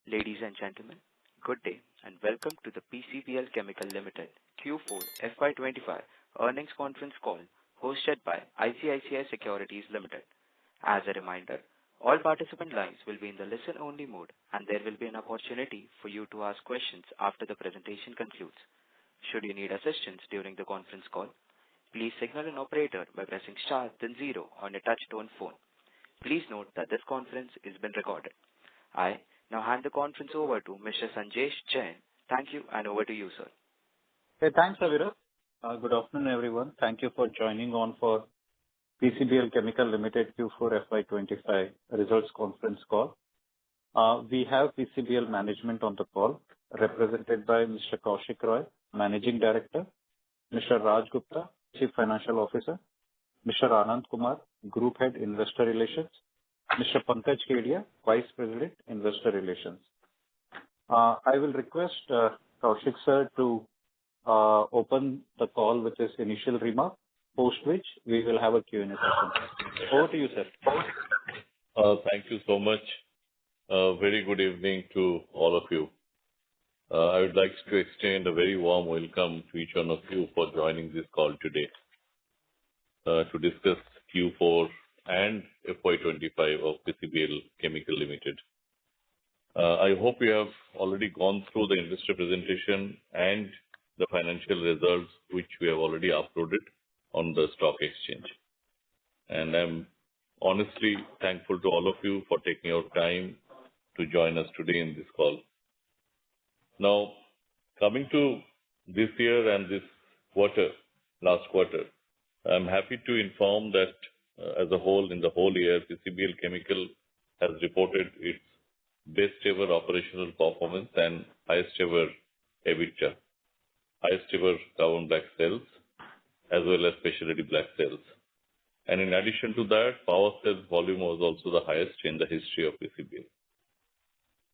Ladies and gentlemen, good day and welcome to the PCBL Chemical Limited Q4FY25 earnings conference call hosted by ICICI Securities Limited. As a reminder, all participant lines will be in the listen-only mode and there will be an opportunity for you to ask questions after the presentation concludes. Should you need assistance during the conference call, please signal an operator by pressing star then zero on your touch-tone phone. Please note that this conference is being recorded. I now hand the conference over to Mr. Sanjesh Jain. Thank you and over to you, sir. Hey, thanks, Avira. Good afternoon, everyone. Thank you for joining on for PCBL Chemical Limited Q4 FY25 results conference call. We have PCBL management on the call, represented by Mr. Kaushik Roy, Managing Director, Mr. Raj Gupta, Chief Financial Officer, Mr. Anand Kumar, Group Head Investor Relations, Mr. Pankaj Kedia, Vice President, Investor Relations. I will request Kaushik sir to open the call with his initial remark, post which we will have a Q&A session. Over to you, sir. Thank you so much. Very good evening to all of you. I would like to extend a very warm welcome to each one of you for joining this call today to discuss Q4 and FY25 of PCBL Chemical Limited. I hope you have already gone through the investor presentation and the financial results which we have already uploaded on the stock exchange. And I'm honestly thankful to all of you for taking your time to join us today in this call. Now, coming to this year and this quarter, last quarter, I'm happy to inform that as a whole, in the whole year, PCBL Chemical has reported its best ever operational performance and highest ever EBITDA, highest ever carbon black sales, as well as specialty black sales. And in addition to that, power sales volume was also the highest in the history of PCBL.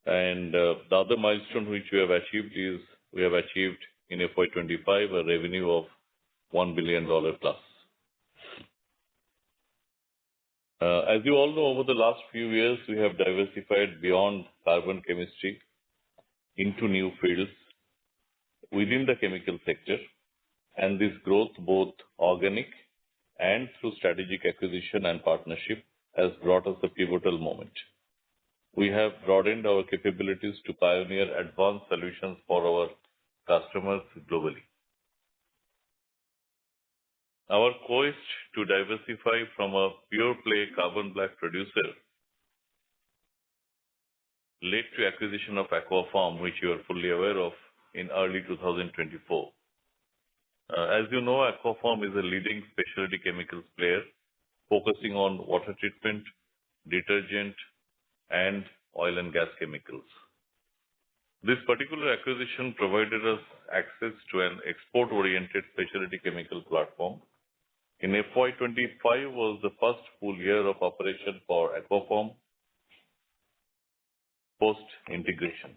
And the other milestone which we have achieved is we have achieved in FY25 a revenue of $1 billion plus. As you all know, over the last few years, we have diversified beyond carbon chemistry into new fields within the chemical sector, and this growth, both organic and through strategic acquisition and partnership, has brought us a pivotal moment. We have broadened our capabilities to pioneer advanced solutions for our customers globally. Our quest to diversify from a pure play carbon black producer led to acquisition of Aquafarm, which you are fully aware of, in early 2024. As you know, Aquafarm is a leading specialty chemicals player focusing on water treatment, detergent, and oil and gas chemicals. This particular acquisition provided us access to an export-oriented specialty chemical platform. In FY25 was the first full year of operation for Aquafarm post-integration.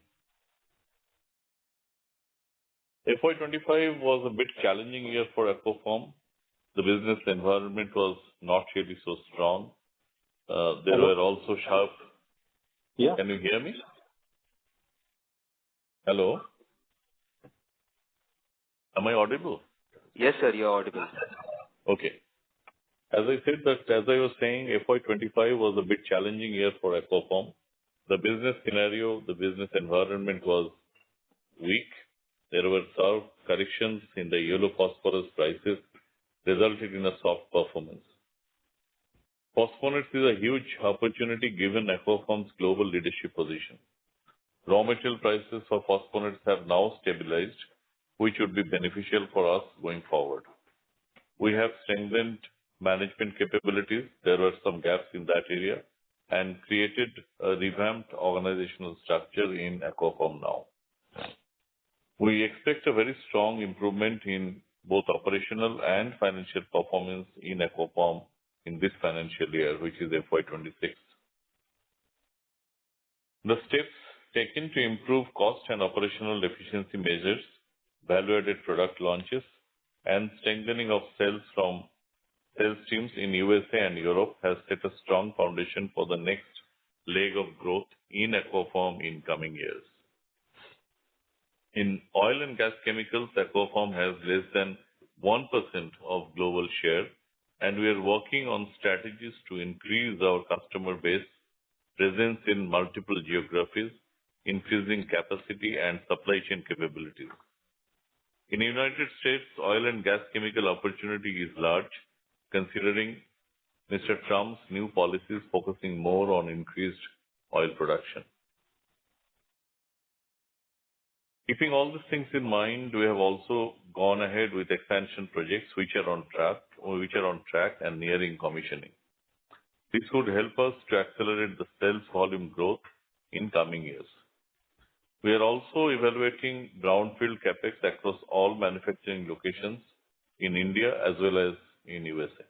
FY25 was a bit challenging year for Aquafarm. The business environment was not really so strong. There were also sharp... Yeah. Can you hear me? Hello? Am I audible? Yes, sir, you're audible. Okay. As I said, as I was saying, FY25 was a bit challenging year for Aquafarm. The business scenario, the business environment was weak. There were sharp corrections in the yellow phosphorus prices, resulted in a soft performance. Phosphonates is a huge opportunity given Aquafarm's global leadership position. Raw material prices for phosphonates have now stabilized, which would be beneficial for us going forward. We have strengthened management capabilities. There were some gaps in that area and created a revamped organizational structure in Aquafarm now. We expect a very strong improvement in both operational and financial performance in Aquafarm in this financial year, which is FY26. The steps taken to improve cost and operational efficiency measures, value-added product launches, and strengthening of sales teams in USA and Europe has set a strong foundation for the next leg of growth in Aquaform in coming years. In oil and gas chemicals, Aquaform has less than 1% of global share, and we are working on strategies to increase our customer base, presence in multiple geographies, increasing capacity and supply chain capabilities. In the United States, oil and gas chemical opportunity is large, considering Mr. Trump's new policies focusing more on increased oil production. Keeping all these things in mind, we have also gone ahead with expansion projects which are on track and nearing commissioning. This would help us to accelerate the sales volume growth in coming years. We are also evaluating brownfield capex across all manufacturing locations in India as well as in USA.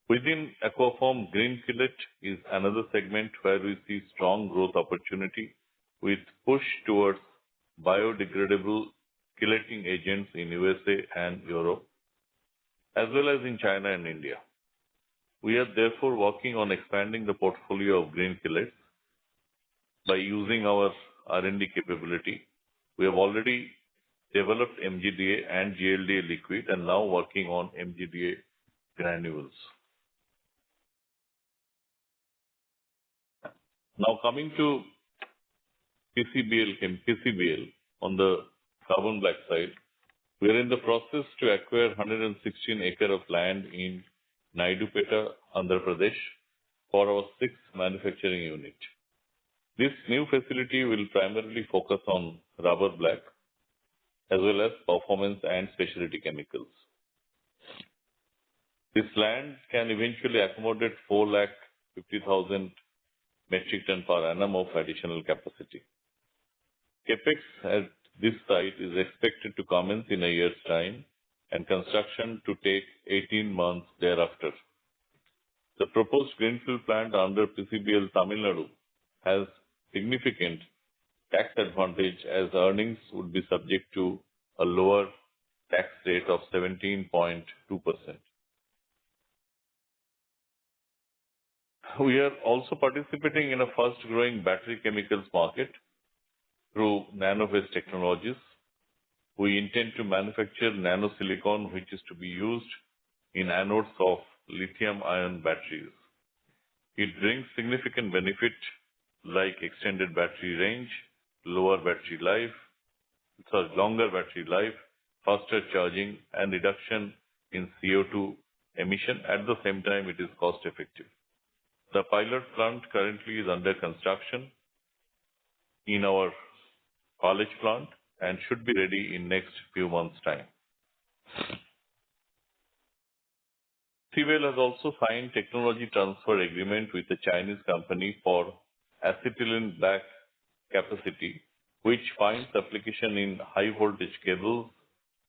Within Aquaform, green chelates is another segment where we see strong growth opportunity with push towards biodegradable chelating agents in USA and Europe, as well as in China and India. We are therefore working on expanding the portfolio of green chelates by using our R&D capability. We have already developed MGDA and GLDA liquid and now working on MGDA granules. Now coming to PCBL on the carbon black side, we are in the process to acquire 116 acres of land in Naidupeta, Andhra Pradesh for our 6th manufacturing unit. This new facility will primarily focus on rubber black as well as performance and specialty chemicals. This land can eventually accommodate 450,000 metric ton per annum of additional capacity. Capex at this site is expected to commence in a year's time and construction to take 18 months thereafter. The proposed greenfield plant under PCBL Tamil Nadu has significant tax advantage as earnings would be subject to a lower tax rate of 17.2%. We are also participating in a fast-growing battery chemicals market through nano-based technologies. We intend to manufacture nanosilicon, which is to be used in anodes of lithium-ion batteries. It brings significant benefit like extended battery range, longer battery life, faster charging, and reduction in CO2 emission. At the same time, it is cost-effective. The pilot plant currently is under construction in our college plant and should be ready in next few months' time. PCBL has also signed technology transfer agreement with a Chinese company for acetylene black capacity, which finds application in high voltage cables,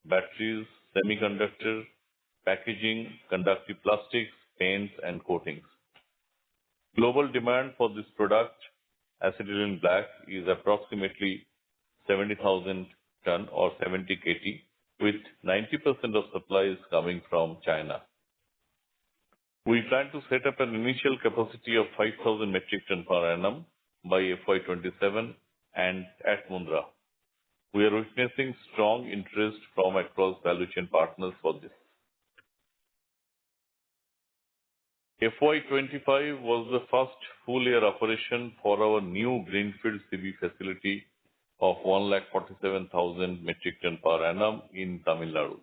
batteries, semiconductor, packaging, conductive plastics, paints, and coatings. Global demand for this product, acetylene black, is approximately 70,000 ton or 70 KT, with 90% of supplies coming from China. We plan to set up an initial capacity of 5,000 metric ton per annum by FY27 and at Mundra. We are witnessing strong interest from across value chain partners for this. FY25 was the first full year operation for our new greenfield CB facility of 147,000 metric ton per annum in Tamil Nadu.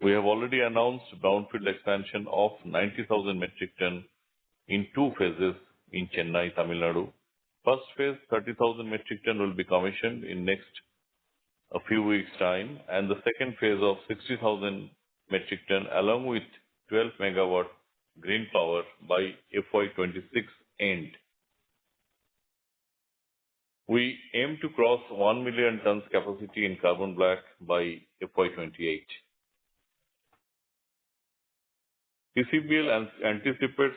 We have already announced brownfield expansion of 90,000 metric ton in 2 phases in Chennai, Tamil Nadu. First phase, 30,000 metric ton, will be commissioned in next a few weeks' time, and the second phase of 60,000 metric ton along with 12 megawatt green power by FY26 end. We aim to cross 1 million tons capacity in carbon black by FY28. PCBL anticipates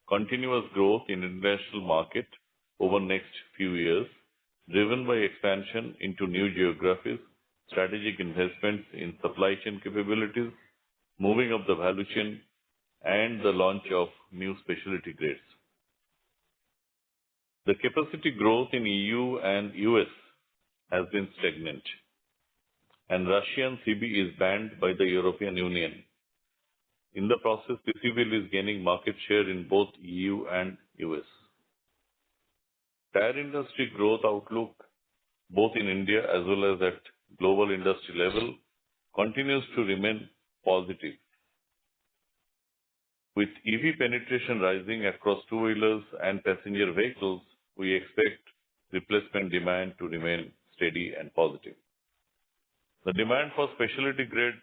continuous growth in international market over next few years, driven by expansion into new geographies, strategic investments in supply chain capabilities, moving up the value chain, and the launch of new specialty grades. The capacity growth in EU and US has been stagnant, and Russian CB is banned by the European Union. In the process, PCBL is gaining market share in both EU and US. Tire industry growth outlook, both in India as well as at global industry level, continues to remain positive. With EV penetration rising across two-wheelers and passenger vehicles, we expect replacement demand to remain steady and positive. The demand for specialty grade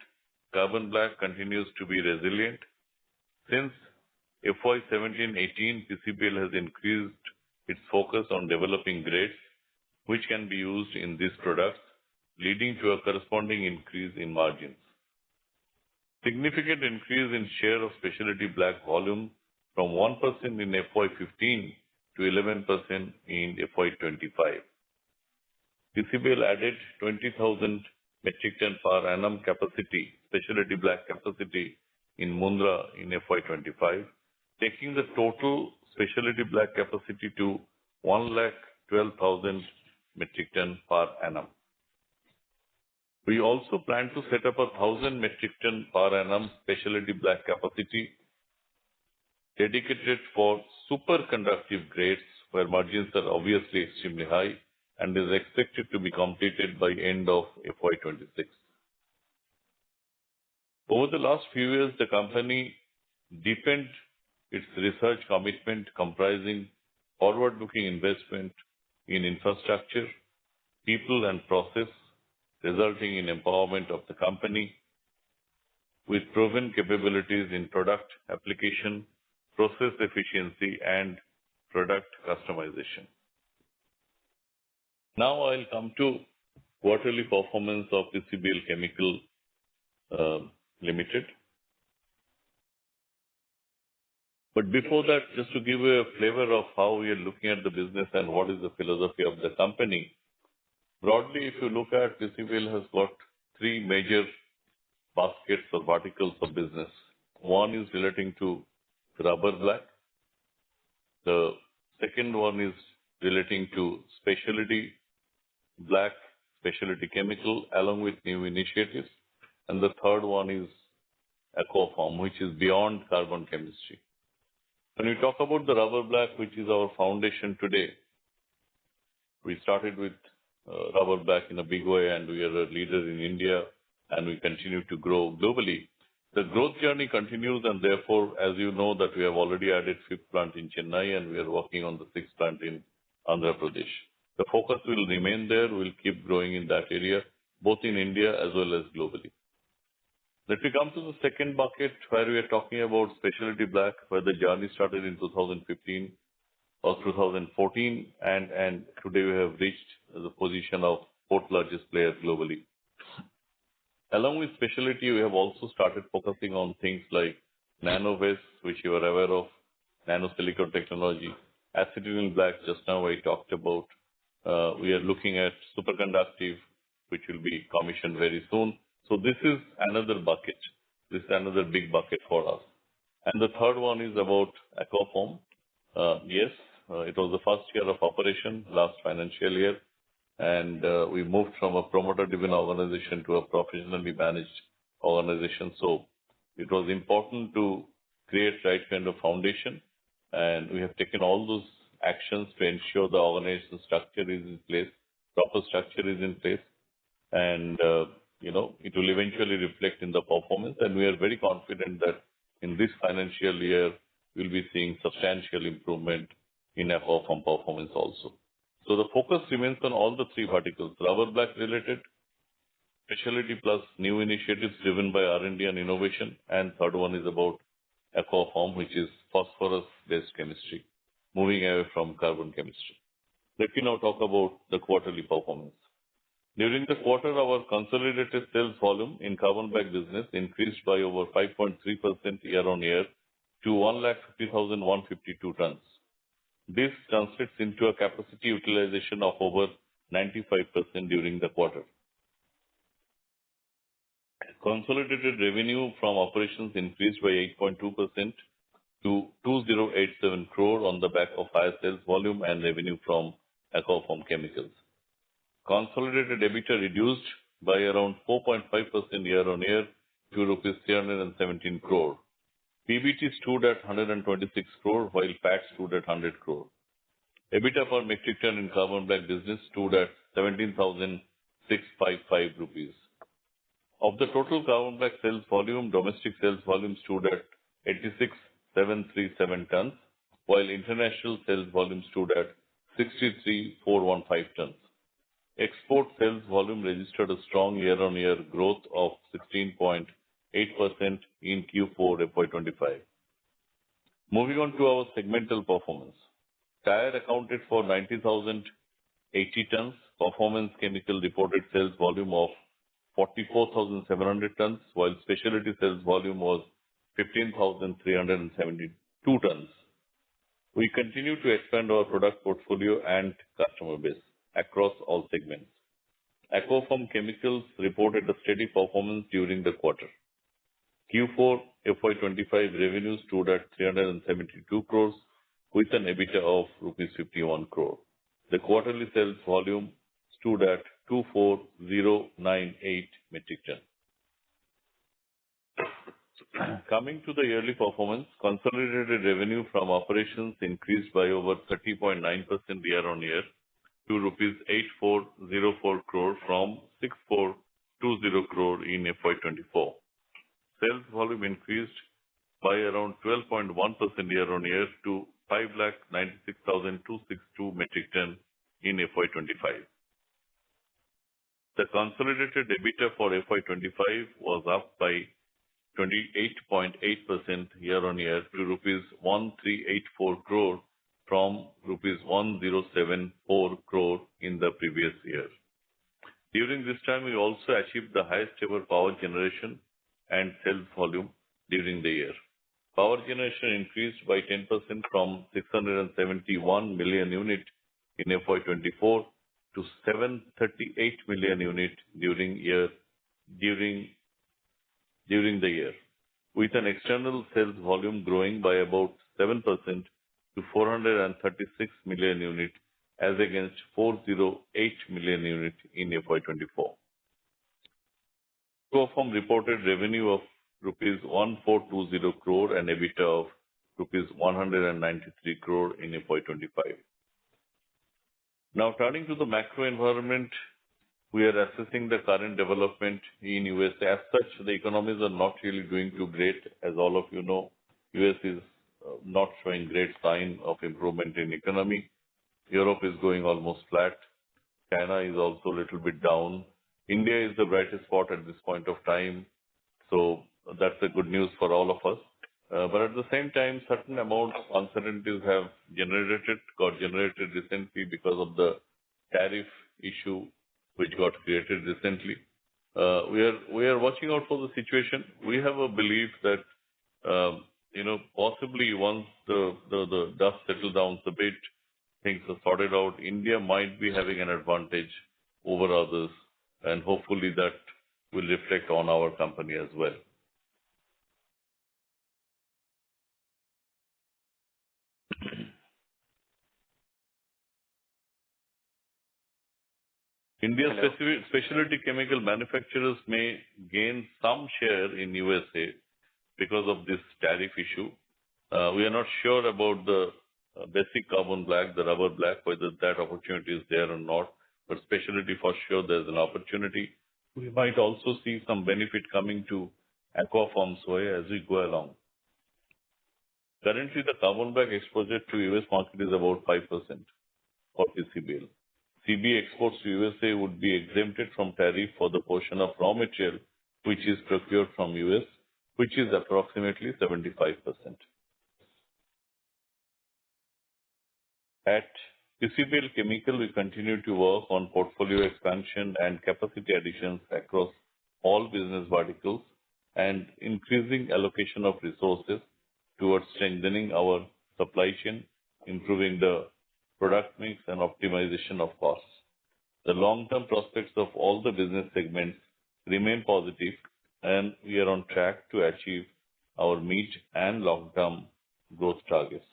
carbon black continues to be resilient. Since FY 17-18, PCBL has increased its focus on developing grades which can be used in these products, leading to a corresponding increase in margins. Significant increase in share of specialty black volume from 1% in FY 15 to 11% in FY 25. PCBL added 20,000 metric ton per annum capacity, specialty black capacity in Mundra in FY 25, taking the total specialty black capacity to 112,000 metric ton per annum. We also plan to set up 1,000 metric ton per annum specialty black capacity dedicated for superconductive grades where margins are obviously extremely high and is expected to be completed by end of FY 26. Over the last few years, the company deepened its research commitment comprising forward-looking investment in infrastructure, people and process, resulting in empowerment of the company with proven capabilities in product application, process efficiency, and product customization. Now I'll come to quarterly performance of PCBL Chemical Limited. But before that, just to give you a flavor of how we are looking at the business and what is the philosophy of the company, broadly, if you look at PCBL has got three major baskets or verticals of business. One is relating to rubber black. The second one is relating to specialty black, specialty chemical, along with new initiatives. And the third one is aquaform, which is beyond carbon chemistry. When we talk about the rubber black, which is our foundation today, we started with rubber black in a big way, and we are a leader in India, and we continue to grow globally. The growth journey continues, and therefore, as you know, that we have already added 5th plant in Chennai, and we are working on the 6th plant in Andhra Pradesh. The focus will remain there. We'll keep growing in that area, both in India as well as globally. Let me come to the second bucket where we are talking about specialty black, where the journey started in 2015 or 2014, and today we have reached the position of 4th largest player globally. Along with specialty, we have also started focusing on things like nano-waste, which you are aware of, nano-silicon technology, acetylene black, just now I talked about. We are looking at superconductive, which will be commissioned very soon. So this is another bucket. This is another big bucket for us. And the third one is about aquaform. Yes, it was the first year of operation, last financial year, and we moved from a promoter-driven organization to a professionally managed organization. So it was important to create right kind of foundation, and we have taken all those actions to ensure the organization structure is in place, proper structure is in place, and it will eventually reflect in the performance. And we are very confident that in this financial year, we'll be seeing substantial improvement in aquaform performance also. So the focus remains on all the three verticals: rubber black related, specialty plus new initiatives driven by R&D and innovation, and third one is about aquaform, which is phosphorus-based chemistry, moving away from carbon chemistry. Let me now talk about the quarterly performance. During the quarter, our consolidated sales volume in carbon black business increased by over 5.3% year-on-year to 150,152 tons. This translates into a capacity utilization of over 95% during the quarter. Consolidated revenue from operations increased by 8.2% to 2,087 crore on the back of higher sales volume and revenue from Aquapharm Chemicals. Consolidated EBITDA reduced by around 4.5% year-on-year to rupees 317 crore. PBT stood at 126 crore, while PAT stood at 100 crore. EBITDA per metric ton in carbon black business stood at 17,655 rupees. Of the total carbon black sales volume, domestic sales volume stood at 86,737 tons, while international sales volume stood at 63,415 tons. Export sales volume registered a strong year-on-year growth of 16.8% in Q4 FY25. Moving on to our segmental performance. Tire accounted for 90,080 tons. Performance chemical reported sales volume of 44,700 tons, while specialty sales volume was 15,372 tons. We continue to expand our product portfolio and customer base across all segments. Aquapharm Chemicals reported a steady performance during the quarter. Q4 FY25 revenues stood at 372 crores with an EBITDA of rupees 51 crore. The quarterly sales volume stood at 24,098 metric ton. Coming to the yearly performance, consolidated revenue from operations increased by over 30.9% year-on-year to rupees 8,404 crore from 6,420 crore in FY24. Sales volume increased by around 12.1% year-on-year to 5,96,262 metric ton in FY25. The consolidated EBITDA for FY25 was up by 28.8% year-on-year to rupees 1,384 crore from rupees 1,074 crore in the previous year. During this time, we also achieved the highest ever power generation and sales volume during the year. Power generation increased by 10% from 671 million unit in FY24 to 738 million unit during the year, with an external sales volume growing by about 7% to 436 million unit as against 408 million unit in FY24. Aquapharm reported revenue of rupees 1,420 crore and EBITDA of rupees 193 crore in FY25. Now turning to the macro environment, we are assessing the current development in US. As such, the economies are not really doing too great. As all of you know, US is not showing great sign of improvement in economy. Europe is going almost flat. China is also a little bit down. India is the brightest spot at this point of time. So that's a good news for all of us. But at the same time, certain amount of uncertainties got generated recently because of the tariff issue which got created recently. We are watching out for the situation. We have a belief that, possibly once the dust settles down a bit, things are sorted out, India might be having an advantage over others, and hopefully that will reflect on our company as well. India's specialty chemical manufacturers may gain some share in USA because of this tariff issue. We are not sure about the basic carbon black, the rubber black, whether that opportunity is there or not, but specialty for sure there's an opportunity. We might also see some benefit coming to Aquapharm's way as we go along. Currently, the carbon black exposure to US market is about 5% for PCBL. CBA exports to USA would be exempted from tariff for the portion of raw material which is procured from US, which is approximately 75%. At PCBL Chemical, we continue to work on portfolio expansion and capacity additions across all business verticals and increasing allocation of resources towards strengthening our supply chain, improving the product mix, and optimization of costs. The long-term prospects of all the business segments remain positive, and we are on track to achieve our mid and long-term growth targets.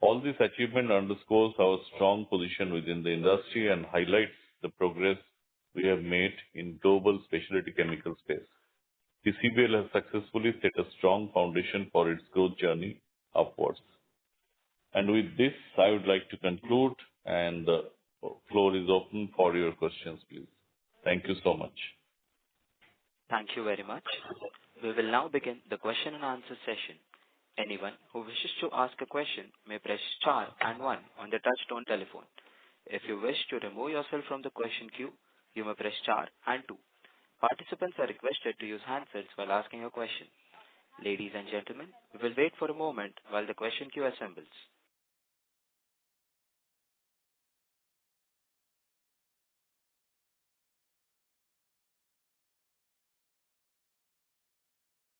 All this achievement underscores our strong position within the industry and highlights the progress we have made in global specialty chemical space. PCBL has successfully set a strong foundation for its growth journey upwards. And with this, I would like to conclude, and the floor is open for your questions, please. Thank you so much. Thank you very much. We will now begin the question and answer session. Anyone who wishes to ask a question may press star and one on the touchtone telephone. If you wish to remove yourself from the question queue, you may press star and two. Participants are requested to use handsets while asking a question. Ladies and gentlemen, we will wait for a moment while the question queue assembles.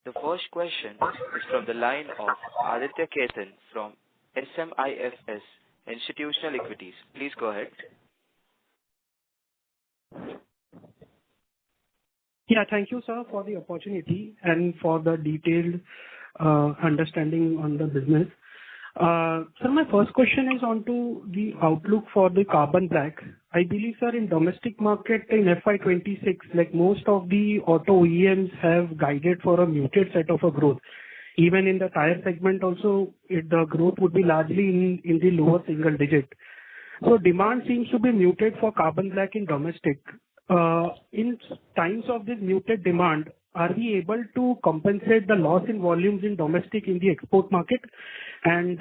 The first question is from the line of Aditya Ketan from SMIFS Institutional Equities. Please go ahead. Yeah, thank you, sir, for the opportunity and for the detailed understanding on the business. Sir, my first question is on to the outlook for the carbon black. I believe, sir, in domestic market in FY26, like most of the auto OEMs have guided for a muted set of a growth. Even in the tire segment also, the growth would be largely in the lower single digit. So demand seems to be muted for carbon black in domestic. In times of this muted demand, are we able to compensate the loss in volumes in domestic in the export market? And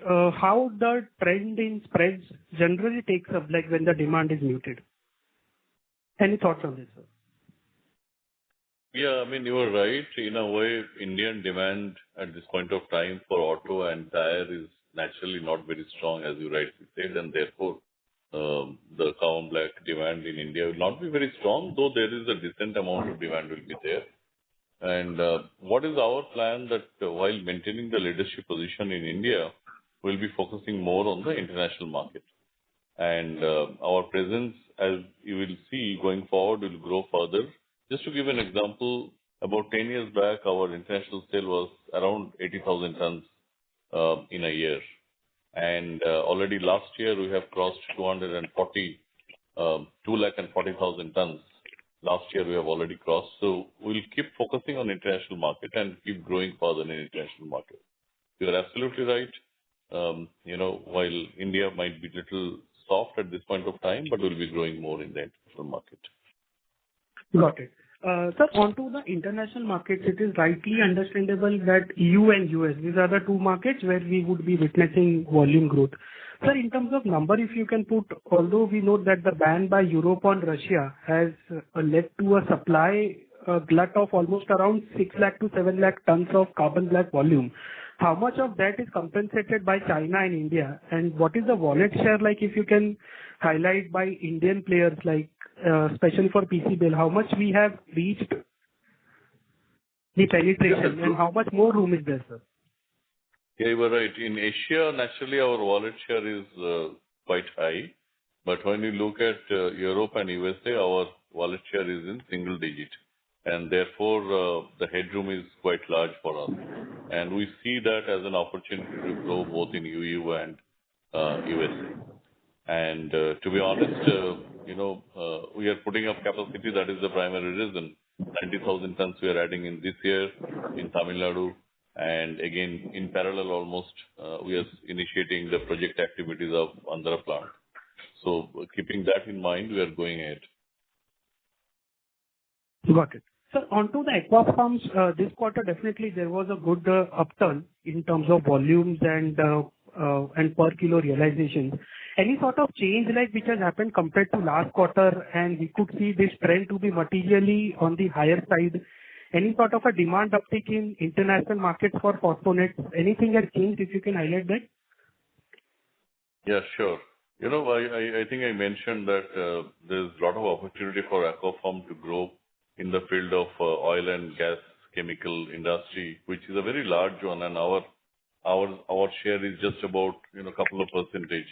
how the trend in spreads generally takes up, like when the demand is muted? Any thoughts on this, sir? Yeah, I mean, you are right. In a way, Indian demand at this point of time for auto and tire is naturally not very strong, as you rightly said, and therefore the carbon black demand in India will not be very strong, though there is a decent amount of demand will be there. And what is our plan that while maintaining the leadership position in India, we'll be focusing more on the international market. And our presence, as you will see going forward, will grow further. Just to give an example, about 10 years back, our international sale was around 80,000 tons in a year. And already last year, we have crossed 240,000 tons. Last year, we have already crossed. So we'll keep focusing on international market and keep growing further in international market. You are absolutely right. While India might be a little soft at this point of time, but we'll be growing more in the international market. Got it. Sir, onto the international markets, it is rightly understandable that EU and US, these are the two markets where we would be witnessing volume growth. Sir, in terms of number, if you can put, although we know that the ban by Europe on Russia has led to a supply glut of almost around 6 lakh to 7 lakh tons of carbon black volume, how much of that is compensated by China and India? And what is the wallet share like, if you can highlight by Indian players, like especially for PCBL, how much we have reached the penetration and how much more room is there, sir? Yeah, you were right. In Asia, naturally, our wallet share is quite high. But when you look at Europe and USA, our wallet share is in single digit. And therefore, the headroom is quite large for us. And we see that as an opportunity to grow both in EU and USA. And to be honest, we are putting up capacity. That is the primary reason. 90,000 tons we are adding in this year in Tamil Nadu. And again, in parallel almost, we are initiating the project activities of Andhra plant. So keeping that in mind, we are going ahead. Got it. Sir, onto the aqua farms, this quarter definitely there was a good upturn in terms of volumes and per kilo realization. Any sort of change like which has happened compared to last quarter, and we could see this trend to be materially on the higher side? Any sort of a demand uptick in international markets for phosphonates? Anything has changed, if you can highlight that? Yeah, sure. I think I mentioned that there's a lot of opportunity for aquafarm to grow in the field of oil and gas chemical industry, which is a very large one, and our share is just about a couple of percentage.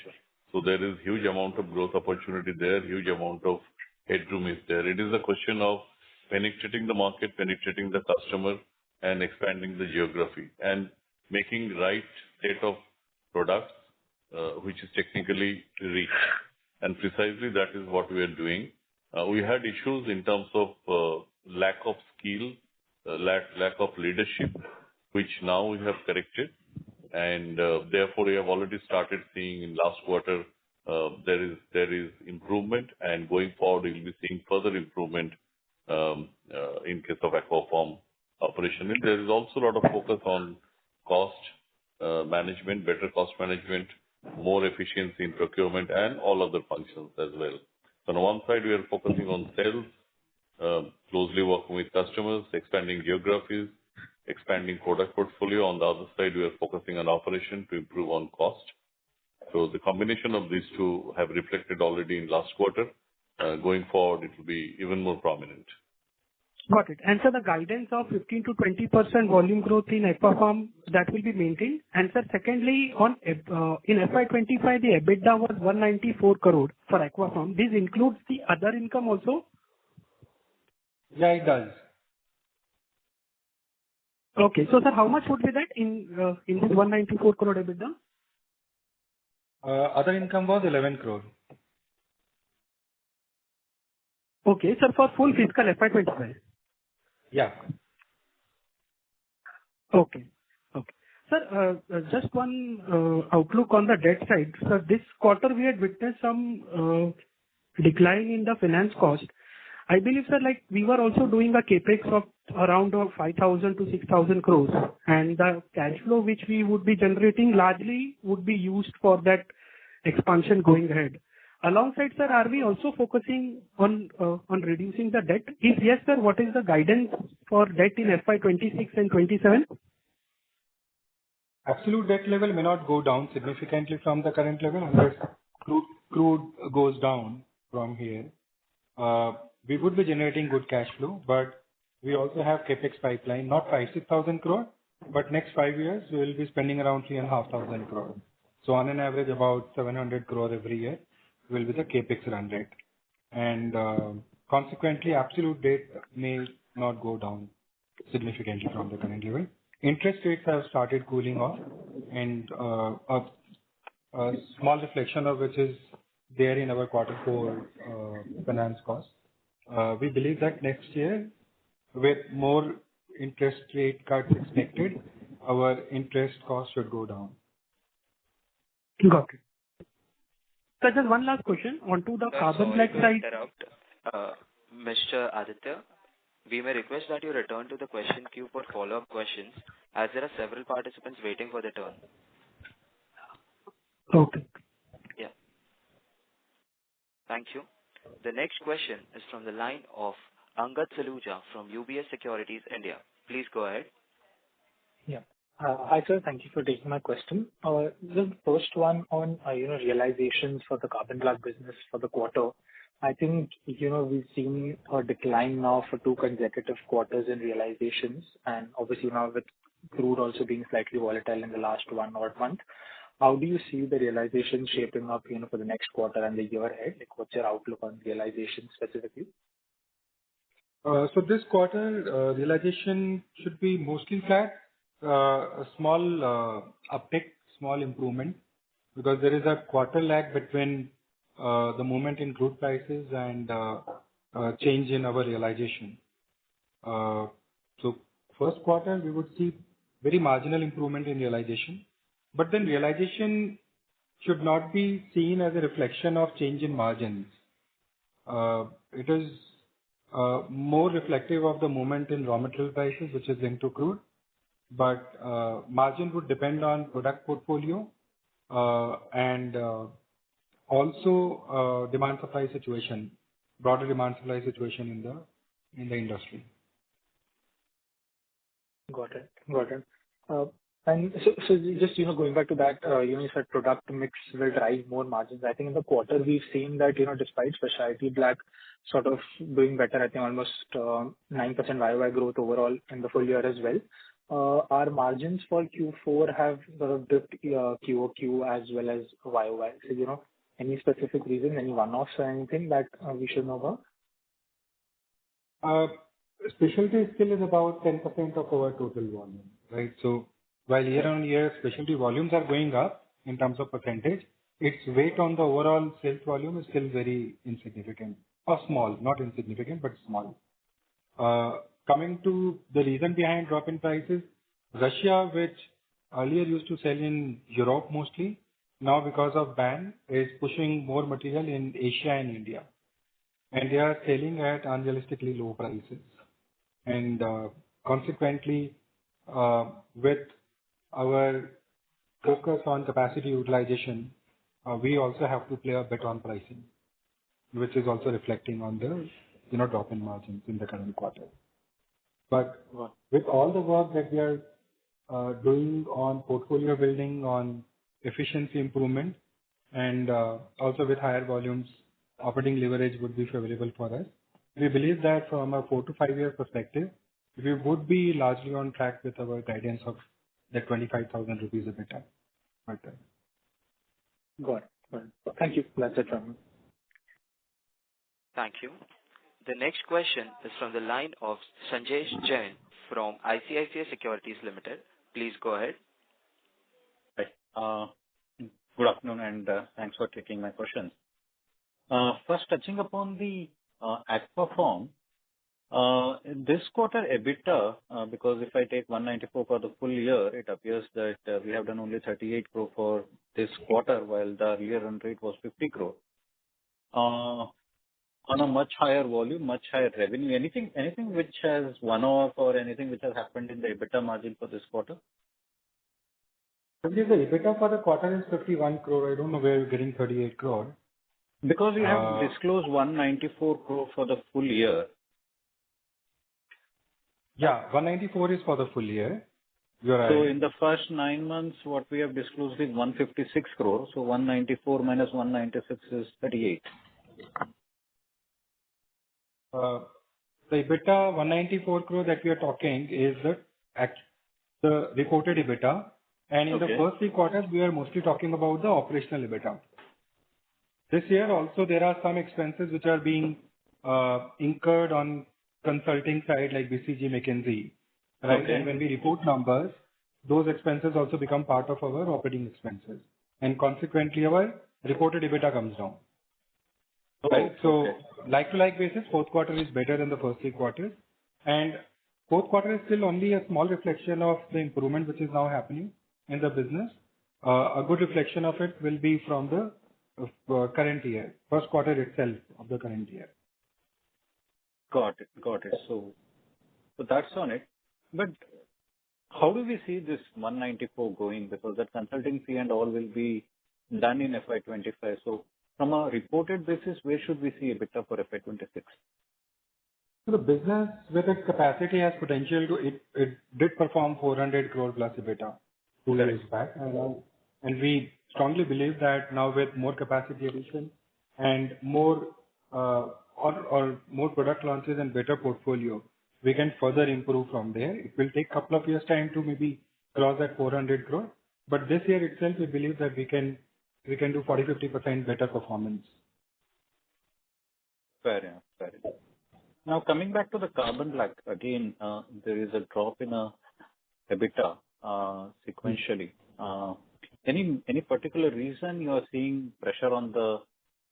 So there is huge amount of growth opportunity there, huge amount of headroom is there. It is a question of penetrating the market, penetrating the customer, and expanding the geography, and making right set of products, which is technically rich. And precisely that is what we are doing. We had issues in terms of lack of skill, lack of leadership, which now we have corrected. And therefore, we have already started seeing in last quarter there is improvement, and going forward, we'll be seeing further improvement in case of Aquafarm operation. And there is also a lot of focus on cost management, better cost management, more efficiency in procurement, and all other functions as well. So on one side, we are focusing on sales, closely working with customers, expanding geographies, expanding product portfolio. On the other side, we are focusing on operation to improve on cost. So the combination of these two have reflected already in last quarter. Going forward, it will be even more prominent. Got it. And sir, the guidance of 15 to 20% volume growth in Aquafarm, that will be maintained. And sir, secondly, in FY25, the EBITDA was 194 crore for Aquafarm. This includes the other income also? Yeah, it does. Okay. So sir, how much would be that in this 194 crore EBITDA? Other income was 11 crore. Okay. Sir, for full fiscal FY25? Yeah. Okay. Okay. Sir, just one outlook on the debt side. Sir, this quarter we had witnessed some decline in the finance cost. I believe, sir, like we were also doing a capex of around 5,000 to 6,000 crores, and the cash flow which we would be generating largely would be used for that expansion going ahead. Alongside, sir, are we also focusing on reducing the debt? If yes, sir, what is the guidance for debt in FY26 and 27? Absolute debt level may not go down significantly from the current level unless crude goes down from here. We would be generating good cash flow, but we also have capex pipeline, not 5,000-6,000 crore, but next 5 years we will be spending around 3,500 crore. So on an average, about 700 crore every year will be the capex run rate, and consequently, absolute debt may not go down significantly from the current level. Interest rates have started cooling off, and a small reflection of which is there in our Q4 finance cost. We believe that next year, with more interest rate cuts expected, our interest cost should go down. Got it. So just one last question onto the carbon black side. Mr. Aditya, we may request that you return to the question queue for follow-up questions, as there are several participants waiting for their turn. Okay. Yeah. Thank you. The next question is from the line of Angad Saluja from UBS Securities India. Please go ahead. Yeah. Hi, sir. Thank you for taking my question. The first one on, realizations for the carbon black business for the quarter. I think, we've seen a decline now for 2 consecutive quarters in realizations, and obviously now with crude also being slightly volatile in the last 1 odd month. How do you see the realization shaping up, for the next quarter and the year ahead? Like, what's your outlook on realization specifically? So this quarter, realization should be mostly flat. A small uptick, small improvement, because there is a quarter lag between the movement in crude prices and change in our realization. So first quarter, we would see very marginal improvement in realization, but then realization should not be seen as a reflection of change in margins. It is more reflective of the movement in raw material prices, which is linked to crude. But margin would depend on product portfolio and also demand supply situation, broader demand supply situation in the industry. Got it. And so just, going back to that, you said product mix will drive more margins. I think in the quarter we've seen that, despite specialty black sort of doing better, I think almost 9% YOY growth overall in the full year as well. Our margins for Q4 have sort of dipped QOQ as well as YOY. So, any specific reason, any one-offs or anything that we should know about? Specialty still is about 10% of our total volume, right? So while year-on-year specialty volumes are going up in terms of percentage, its weight on the overall sales volume is still very insignificant or small, not insignificant, but small. Coming to the reason behind drop in prices, Russia, which earlier used to sell in Europe mostly, now because of ban, is pushing more material in Asia and India, and they are selling at unrealistically low prices. And consequently, with our focus on capacity utilization, we also have to play a bet on pricing, which is also reflecting on the drop in margins in the current quarter. But with all the work that we are doing on portfolio building, on efficiency improvement, and also with higher volumes, operating leverage would be favorable for us. We believe that from a 4 to 5 year perspective, we would be largely on track with our guidance of the 25,000 rupees EBITDA. Got it. Thank you. That's it from me. Thank you. The next question is from the line of Sanjesh Jain from ICICI Securities Limited. Please go ahead. Hi. Good afternoon, and thanks for taking my questions. First, touching upon the Aquapharm, this quarter EBITDA, because if I take 194 for the full year, it appears that we have done only 38 crore for this quarter, while the earlier run rate was 50 crore. On a much higher volume, much higher revenue, anything which has one-off or anything which has happened in the EBITDA margin for this quarter? The EBITDA for the quarter is 51 crore. I don't know where you're getting 38 crore. Because we have disclosed 194 crore for the full year. Yeah, 194 is for the full year. You're right. So in the first 9 months, what we have disclosed is 156 crore. So 194 minus 196 is 38. The EBITDA 194 crore that we are talking is the reported EBITDA, and in the first 3 quarters we are mostly talking about the operational EBITDA. This year also there are some expenses which are being incurred on consulting side like BCG McKinsey, right? Okay. And when we report numbers, those expenses also become part of our operating expenses, and consequently our reported EBITDA comes down. Right. So like-to-like basis, fourth quarter is better than the first 3 quarters, and fourth quarter is still only a small reflection of the improvement which is now happening in the business. A good reflection of it will be from the current year, first quarter itself of the current year. Got it. So that's on it. But how do we see this 194 going? Because that consulting fee and all will be done in FY25. So from a reported basis, where should we see EBITDA for FY26? So the business with its capacity has potential to, it did perform 400 crore plus EBITDA 2 years back. And we strongly believe that now with more capacity addition and more more product launches and better portfolio, we can further improve from there. It will take a couple of years time to maybe cross that 400 crore. But this year itself, we believe that we can do 40-50% better performance. Fair enough. Now coming back to the carbon black, again, there is a drop in EBITDA sequentially. Any particular reason you are seeing pressure on the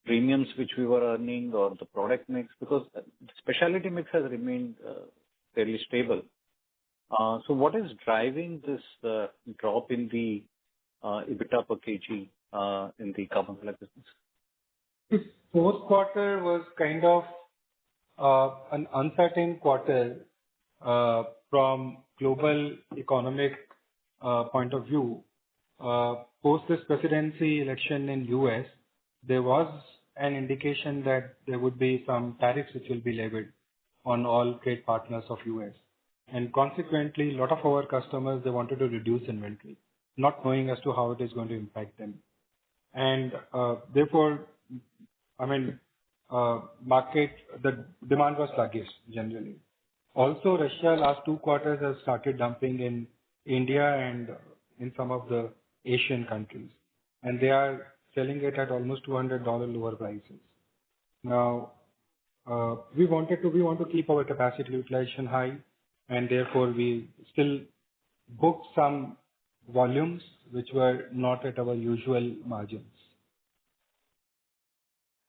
premiums which we were earning or the product mix? Because the specialty mix has remained fairly stable. So what is driving this drop in the EBITDA per kg in the carbon black business? This fourth quarter was kind of an uncertain quarter from global economic point of view. Post this presidency election in US, there was an indication that there would be some tariffs which will be levied on all trade partners of US. And consequently, a lot of our customers, they wanted to reduce inventory, not knowing as to how it is going to impact them. And therefore, market, the demand was sluggish generally. Also, Russia last 2 quarters has started dumping in India and in some of the Asian countries, and they are selling it at almost $200 lower prices. Now, We want to keep our capacity utilization high, and therefore we still booked some volumes which were not at our usual margins.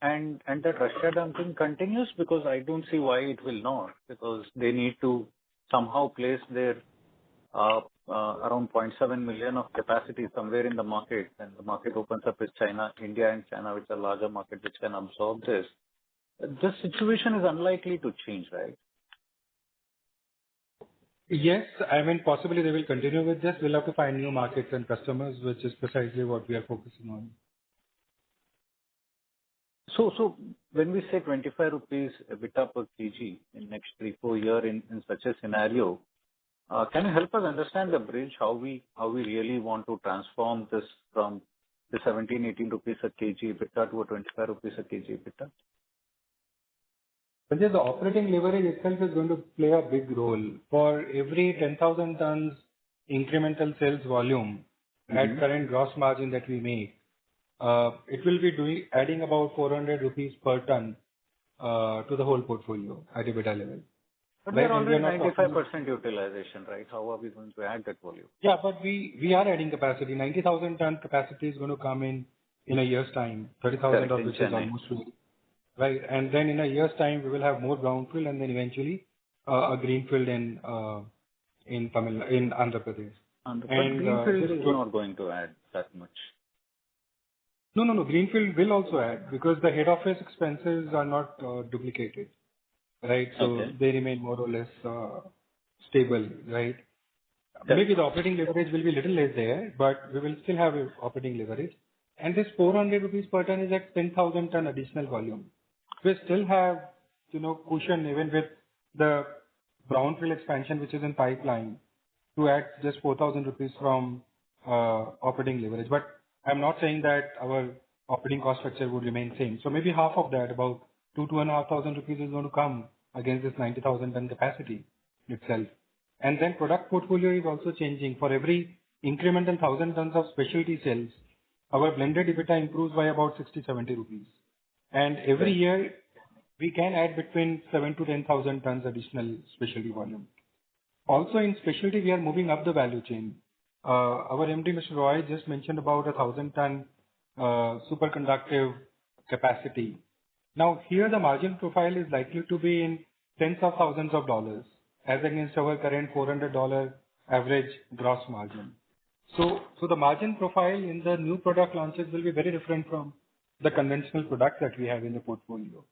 And that Russia dumping continues, because I don't see why it will not, because they need to somehow place their around 0.7 million of capacity somewhere in the market, and the market opens up with China, India and China, which are larger market which can absorb this. This situation is unlikely to change, right? Yes, I mean, possibly they will continue with this. We'll have to find new markets and customers, which is precisely what we are focusing on. So when we say 25 rupees EBITDA per kg in next 3-4 years in such a scenario, can you help us understand the bridge, how we really want to transform this from the 17-18 rupees a kg EBITDA to a 25 rupees a kg EBITDA? But the operating leverage itself is going to play a big role. For every 10,000 tons incremental sales volume at current gross margin that we make, it will be adding about 400 rupees per ton to the whole portfolio at EBITDA level. But we are already 95% utilization, right? How are we going to add that volume? Yeah, but we are adding capacity. 90,000 ton capacity is going to come in a year's time. 30,000 of which is almost full. Right, and then in a year's time we will have more brownfield and then eventually a greenfield in Andhra Pradesh. But greenfield is not going to add that much. No. Greenfield will also add, because the head office expenses are not duplicated, right? So they remain more or less stable, right? Maybe the operating leverage will be a little less there, but we will still have operating leverage. And this 400 rupees per ton is at 10,000 ton additional volume. We still have, cushion even with the brownfield expansion which is in pipeline to add just 4,000 rupees from operating leverage. But I'm not saying that our operating cost structure would remain same. So maybe half of that, about 2,500 rupees is going to come against this 90,000 ton capacity itself. And then product portfolio is also changing. For every incremental 1,000 tons of specialty sales, our blended EBITDA improves by about 60-70 rupees. And every year we can add between 7,000 to 10,000 tons additional specialty volume. Also in specialty, we are moving up the value chain. Our MD, Mr. Roy, just mentioned about 1,000 ton superconductive capacity. Now here the margin profile is likely to be in tens of thousands of dollars as against our current $400 average gross margin. So the margin profile in the new product launches will be very different from the conventional products that we have in the portfolio.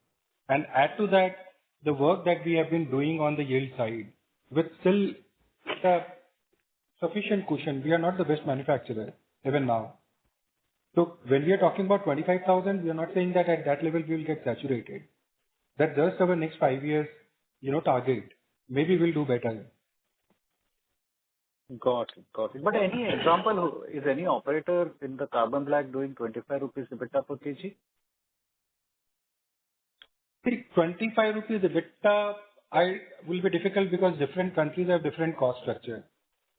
And add to that the work that we have been doing on the yield side with still the sufficient cushion. We are not the best manufacturer even now. So when we are talking about 25,000, we are not saying that at that level we will get saturated. That's just our next 5 years, target. Maybe we'll do better. Got it. But any example, is any operator in the carbon black doing 25 rupees EBITDA per kg? 25 rupees EBITDA will be difficult because different countries have different cost structure.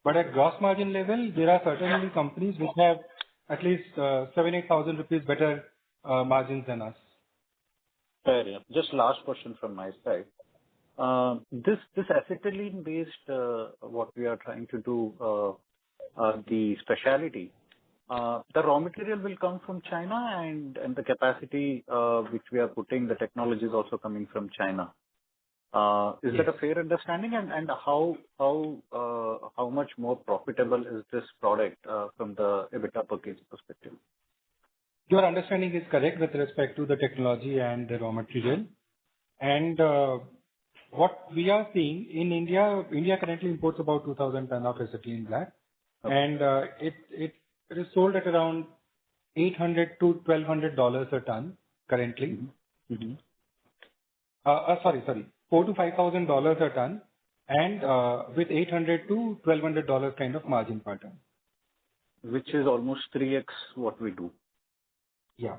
But at gross margin level, there are certainly companies which have at least 7,000-8,000 rupees better margins than us. Fair enough. Just last question from my side. This acetylene based what we are trying to do, the specialty, the raw material will come from China, and the capacity which we are putting, the technology is also coming from China. Is that a fair understanding? And how much more profitable is this product from the EBITDA per kg perspective? Your understanding is correct with respect to the technology and the raw material. And what we are seeing in India currently imports about 2,000 ton of acetylene black, and it is sold at around $800 to $1,200 a ton currently. Sorry, $4,000 to $5,000 a ton, and with $800 to $1,200 kind of margin per ton, which is almost 3x what we do. Yeah.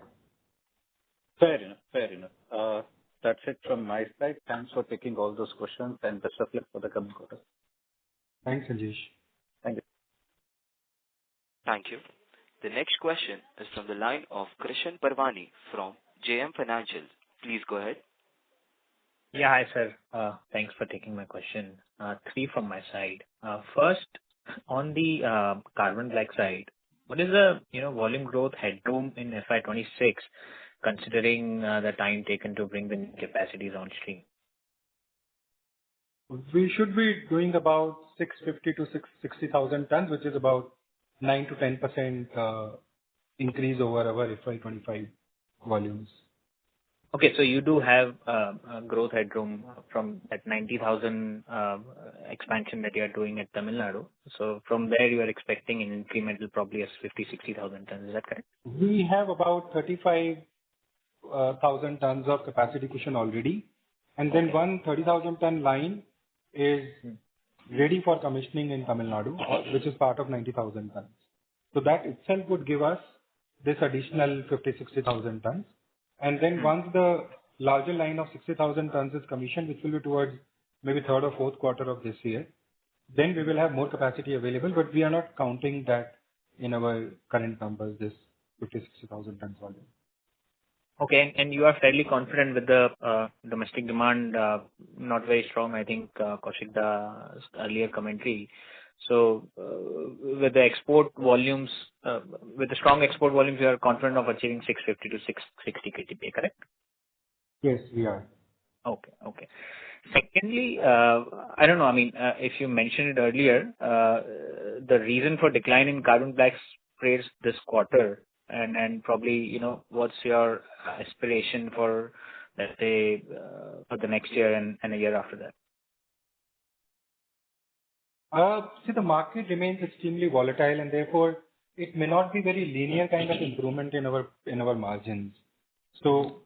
Fair enough. That's it from my side. Thanks for taking all those questions, and best of luck for the coming quarter. Thanks, Sanjesh. Thank you. Thank you. The next question is from the line of Krishan Parvani from JM Financial. Please go ahead. Yeah, hi, sir. Thanks for taking my question. Three from my side. First, on the carbon black side, what is the, volume growth headroom in FY26, considering the time taken to bring the new capacities on stream? We should be doing about 650 to 60,000 tons, which is about 9 to 10% increase over our FY25 volumes. Okay, so you do have a growth headroom from that 90,000 expansion that you are doing at Tamil Nadu. So from there, you are expecting an incremental probably as 50, 60,000 tons. Is that correct? We have about 35,000 tons of capacity cushion already. And then one 30,000 ton line is ready for commissioning in Tamil Nadu, which is part of 90,000 tons. So that itself would give us this additional 50, 60,000 tons. And then once the larger line of 60,000 tons is commissioned, which will be towards maybe third or fourth quarter of this year, then we will have more capacity available, but we are not counting that in our current numbers, this 50, 60,000 tons volume. Okay, and you are fairly confident with the domestic demand, not very strong, I think, Kaushik's earlier commentary. So, with the export volumes, with the strong export volumes, you are confident of achieving 650 to 660 KTPA, correct? Yes, we are. Okay. Secondly, I don't know, I mean, if you mentioned it earlier, the reason for decline in carbon black spreads this quarter, and probably, what's your aspiration for, let's say, for the next year and a year after that? See, the market remains extremely volatile, and therefore it may not be very linear kind of improvement in our margins. So,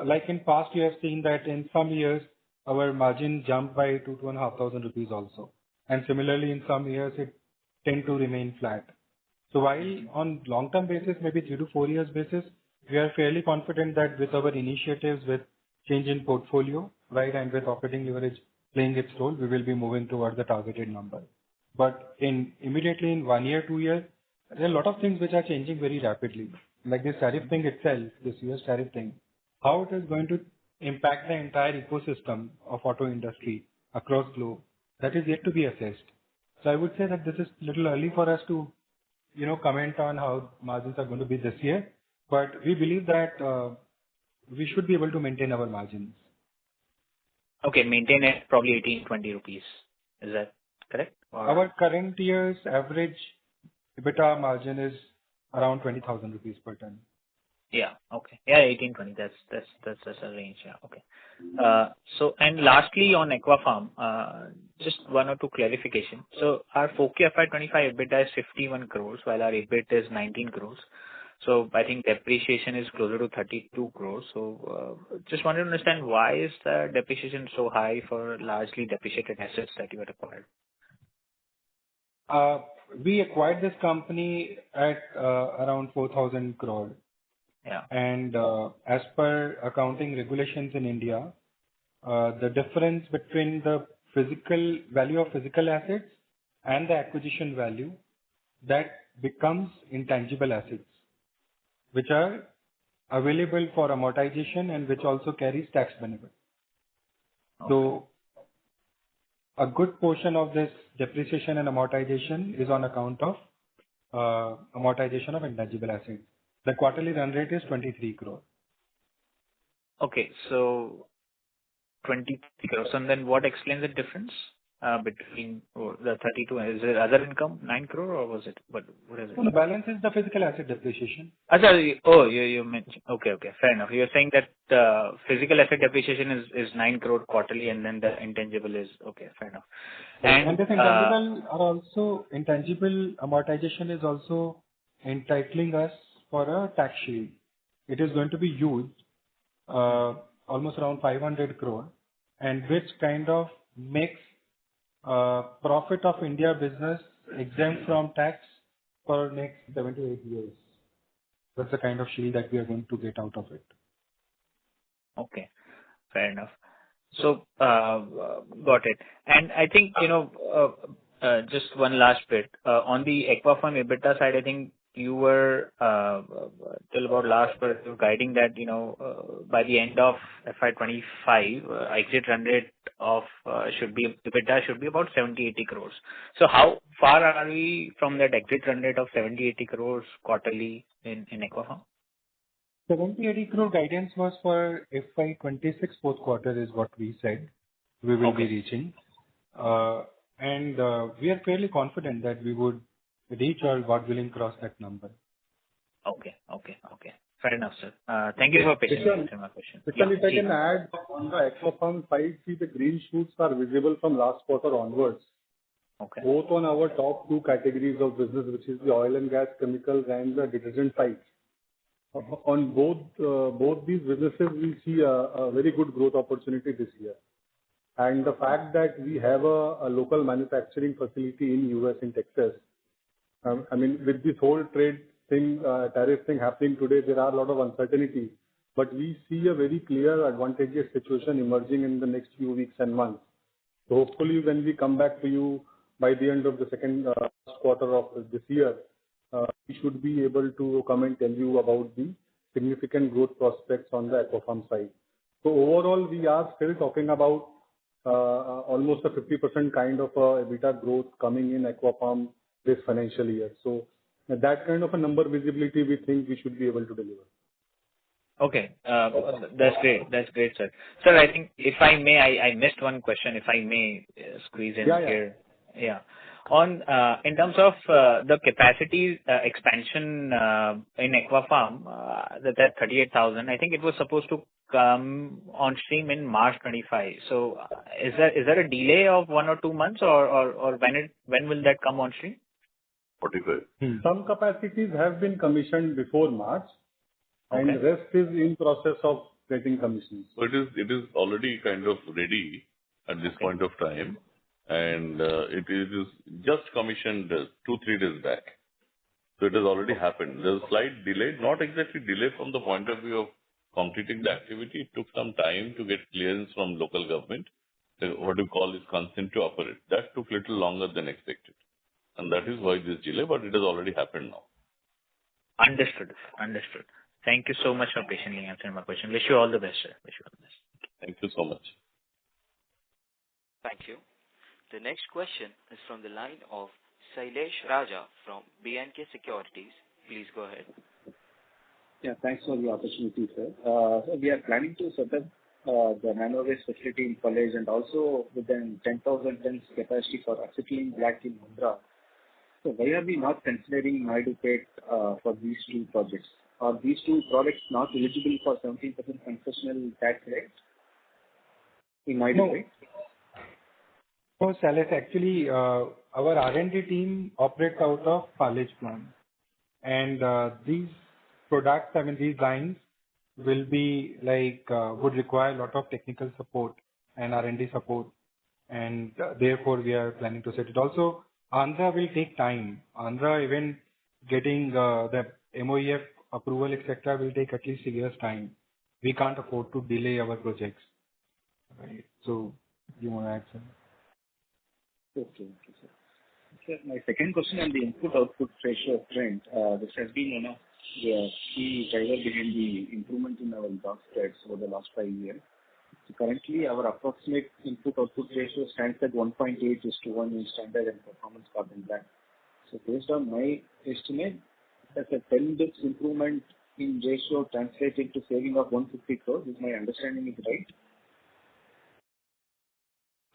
like in past, you have seen that in some years our margin jumped by 2,500 rupees also, and similarly in some years it tend to remain flat. So while on long-term basis, maybe 3 to 4 years basis, we are fairly confident that with our initiatives, with change in portfolio, right, and with operating leverage playing its role, we will be moving towards the targeted number. But immediately in 1 year, 2 years, there are a lot of things which are changing very rapidly. Like this tariff thing itself, this US tariff thing, how it is going to impact the entire ecosystem of auto industry across globe, that is yet to be assessed. So I would say that this is little early for us to comment on how margins are going to be this year, but we believe that we should be able to maintain our margins. Okay, maintain it probably 18-20 rupees. Is that correct? Or... Our current year's average EBITDA margin is around 20,000 rupees per ton. Yeah. Okay. Yeah, 18-20. That's a range. Yeah. Okay. So, and lastly on Aquafarm, just one or two clarification. So our Q4FY25 EBITDA is 51 crores, while our EBIT is 19 crores. So I think depreciation is closer to 32 crores. So just wanted to understand why is the depreciation so high for largely depreciated assets that you had acquired? We acquired this company at around 4,000 crore. Yeah. And as per accounting regulations in India, the difference between the physical value of physical assets and the acquisition value, that becomes intangible assets, which are available for amortization and which also carries tax benefit. Okay. So a good portion of this depreciation and amortization is on account of amortization of intangible assets. The quarterly run rate is 23 crore. Okay, so 23 crores. And then what explains the difference between the 32? Is it other income, 9 crore, or was it? What is it? So the balance is the physical asset depreciation. You mentioned. Okay, fair enough. You're saying that physical asset depreciation is 9 crore quarterly, and then the intangible is okay. Fair enough. And this intangible amortization is also entitling us for a tax shield. It is going to be used almost around 500 crore, and which kind of makes profit of India business exempt from tax for next 7 to 8 years. That's the kind of shield that we are going to get out of it. Okay, fair enough. So, got it. And I think, just one last bit. On the Aquafarm EBITDA side, I think you were till about last quarter you were guiding that, by the end of FY25, exit run rate of EBITDA should be about 70-80 crores. So how far are we from that exit run rate of 70-80 crores quarterly in Aquapharm? 70-80 crore guidance was for FY26 fourth quarter is what we said we will be reaching. And we are fairly confident that we would reach or, God willing, cross that number. Okay. Fair enough, sir. Thank you for patiently answering my question. If I can add, on the Aquapharm side, see the green shoots are visible from last quarter onwards. Okay. Both on our top two categories of business, which is the oil and gas chemicals and the detergent side. On both these businesses, we see a very good growth opportunity this year. And the fact that we have a local manufacturing facility in US in Texas, with this whole trade thing, tariff thing happening today, there are a lot of uncertainty. But we see a very clear advantageous situation emerging in the next few weeks and months. So hopefully when we come back to you by the end of the second quarter of this year, we should be able to come and tell you about the significant growth prospects on the Aquapharm side. So overall, we are still talking about almost a 50% kind of EBITDA growth coming in Aquapharm this financial year. So that kind of a number visibility we think we should be able to deliver. Okay. That's great, sir. Sir, I think if I may, I missed one question, if I may squeeze in here. Yeah. In terms of the capacity expansion in Aquapharm, that 38,000, I think it was supposed to come on stream in March 25. So is there a delay of 1 or 2 months, or when will that come on stream? 45. Some capacities have been commissioned before March, and the rest is in process of getting commissioned. So it is already kind of ready at this point of time, and it is just commissioned 2-3 days back. So it has already happened. There's a slight delay, not exactly delay from the point of view of completing the activity. It took some time to get clearance from local government, what you call is consent to operate. That took little longer than expected. And that is why this delay, but it has already happened now. Understood. Thank you so much for patiently answering my question. Wish you all the best, sir. Thank you so much. Thank you. The next question is from the line of Sailesh Raja from B&K Securities. Please go ahead. Yeah, thanks for the opportunity, sir. So we are planning to set up the nano waste facility in college and also within 10,000 tons capacity for acetylene black in Mundra. So why are we not considering Naidupet for these two projects? Are these two products not eligible for 17% concessional tax rate in Naidupet? No, Sailesh, actually, our R&D team operates out of Palej plant. And these products, these lines will be would require a lot of technical support and R&D support. And therefore, we are planning to set it. Also, Andhra will take time. Andhra, even getting the MOEF approval, etc., will take at least a year's time. We can't afford to delay our projects. Right? So, you want to add something? Okay, sir. Sir, my second question on the input-output ratio trend. This has been one of the key drivers behind the improvement in our job spreads over the last 5 years. So currently, our approximate input-output ratio stands at 1.8:1 in standard and performance carbon black. So based on my estimate, that's a 10 bits improvement in ratio translated to saving of 150 crores. Is my understanding is right?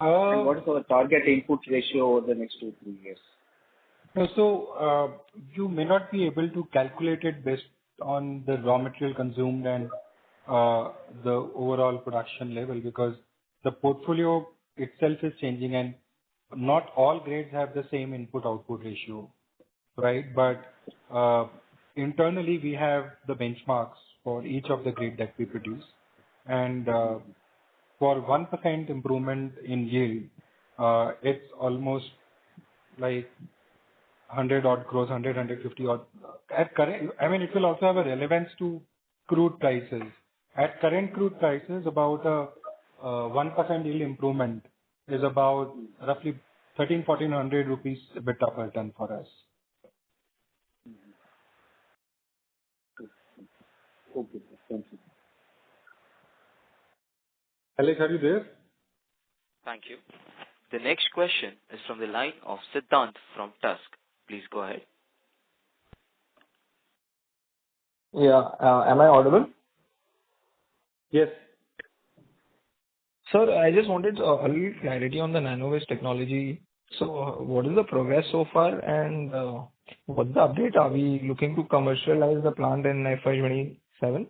And what is our target input ratio over the next 2-3 years? So you may not be able to calculate it based on the raw material consumed and the overall production level, because the portfolio itself is changing and not all grades have the same input-output ratio, right? But internally, we have the benchmarks for each of the grade that we produce. And for 1% improvement in yield, it's almost like 100 odd crores, 150 odd. At current, it will also have a relevance to crude prices. At current crude prices, about a 1% yield improvement is about roughly 1,300-1,400 rupees EBITDA per ton for us. Okay, sir. Thank you. Alex, are you there? Thank you. The next question is from the line of Siddhant from Tusk. Please go ahead. Yeah. Am I audible? Yes. Sir, I just wanted a little clarity on the NanoVis technology. So, what is the progress so far, and what's the update? Are we looking to commercialize the plant in FY27?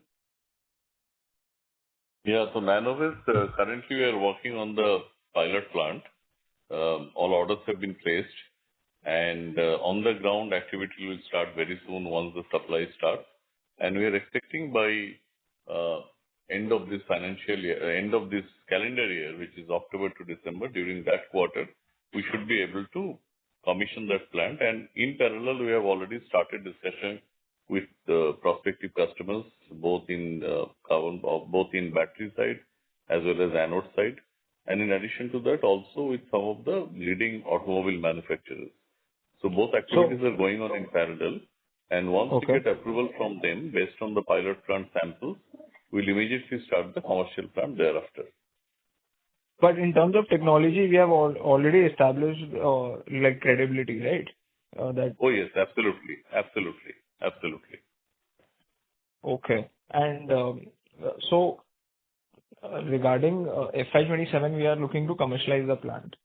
Yeah. So NanoVis, currently we are working on the pilot plant. All orders have been placed, and on the ground activity will start very soon once the supply starts. And we are expecting by end of this financial year, end of this calendar year, which is October to December, during that quarter, we should be able to commission that plant. And in parallel, we have already started discussion with prospective customers, both in battery side as well as anode side. And in addition to that, also with some of the leading automobile manufacturers. So both activities are going on in parallel. And once we get approval from them based on the pilot plant samples, we'll immediately start the commercial plant thereafter. But in terms of technology, we have already established like credibility, right? Oh yes, absolutely, absolutely, absolutely. Okay. And so regarding FY27, we are looking to commercialize the plant,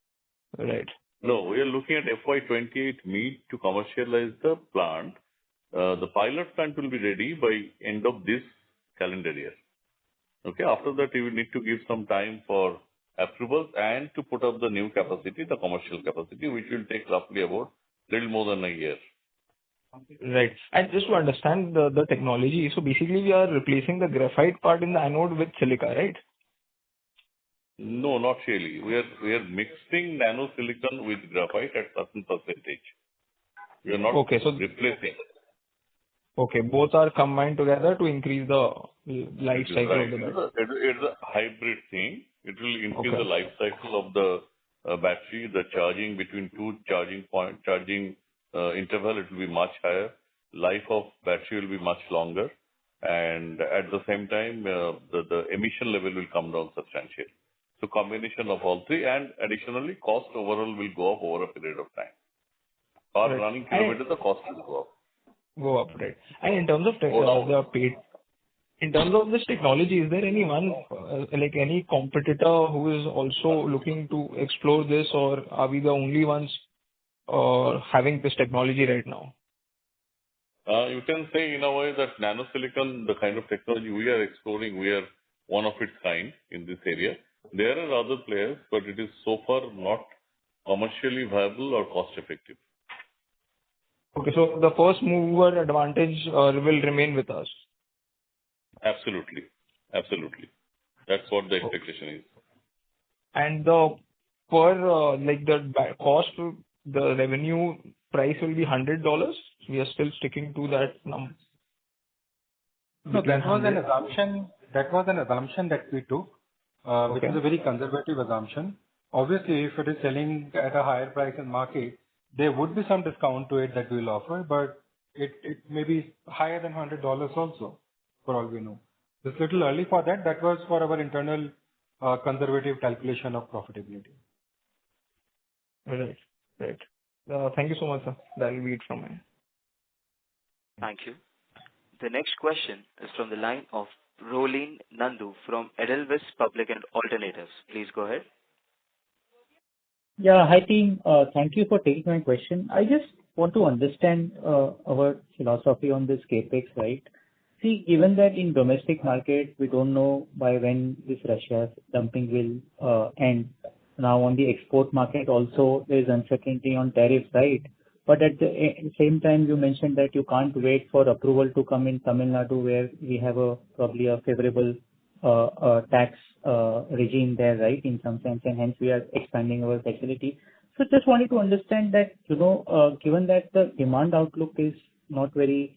right? No, we are looking at FY28 mid to commercialize the plant. The pilot plant will be ready by end of this calendar year. Okay. After that, we will need to give some time for approvals and to put up the new capacity, the commercial capacity, which will take roughly about little more than a year. Right. And just to understand the technology, so basically we are replacing the graphite part in the anode with silica, right? No, not really. We are mixing nano silicon with graphite at certain percentage. We are not replacing. Okay, both are combined together to increase the life cycle of the battery. It's a hybrid thing. It will increase the life cycle of the battery. The charging between two charging interval, it will be much higher. Life of battery will be much longer. And at the same time, the emission level will come down substantially. So combination of all three, and additionally, cost overall will go up over a period of time. Per running kilometer, the cost will go up. Right. And in terms of in terms of this technology, is there anyone like any competitor who is also looking to explore this, or are we the only ones having this technology right now? You can say in a way that nanosilicon, the kind of technology we are exploring, we are one of its kind in this area. There are other players, but it is so far not commercially viable or cost effective. Okay, so the first mover advantage will remain with us. Absolutely. Absolutely. That's what the expectation is. And the cost, the revenue price will be $100. We are still sticking to that number. No, that was an assumption. That was an assumption that we took, which is a very conservative assumption. Obviously, if it is selling at a higher price in market, there would be some discount to it that we will offer, but it may be higher than $100 also, for all we know. It's a little early for that. That was for our internal conservative calculation of profitability. Right. Thank you so much, sir. That will be it from me. Thank you. The next question is from the line of Rolin Nandu from Edelweiss Public and Alternatives. Please go ahead. Yeah, hi team. Thank you for taking my question. I just want to understand our philosophy on this capex, right? See, given that in domestic market we don't know by when this Russia dumping will end. Now on the export market also there is uncertainty on tariffs, right? But at the same time you mentioned that you can't wait for approval to come in Tamil Nadu, where we have probably a favorable tax regime there, right, in some sense, and hence we are expanding our facility. So just wanted to understand that, given that the demand outlook is not very